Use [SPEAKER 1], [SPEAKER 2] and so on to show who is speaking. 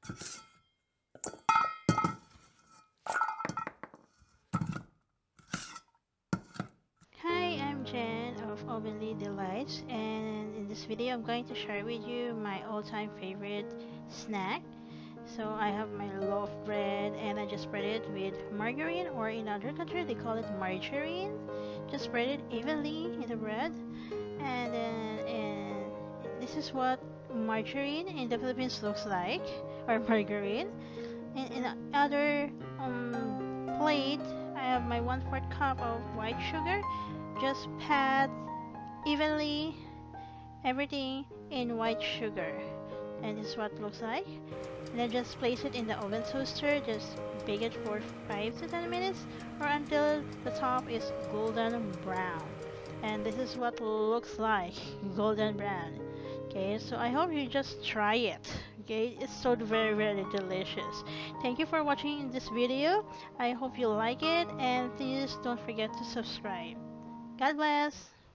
[SPEAKER 1] Hi, I'm Jen of Ovenly Delights, and in this video I'm going to share with you my all-time favorite snack. So I have my loaf bread and I just spread it with margarine, or in other country they call it margarine. Just spread it evenly in the bread, and this is what margarine in the Philippines looks like, or margarine. In the other plate, I have my 1/4 cup of white sugar. Just pat evenly everything in white sugar, and this is what it looks like. And then just place it in the oven toaster. Just bake it for 5 to 10 minutes, or until the top is golden brown. And this is what looks like golden brown. Okay, so I hope you just try it. Okay, it's so very very delicious. Thank you for watching this video. I hope you like it, and please don't forget to subscribe. God bless.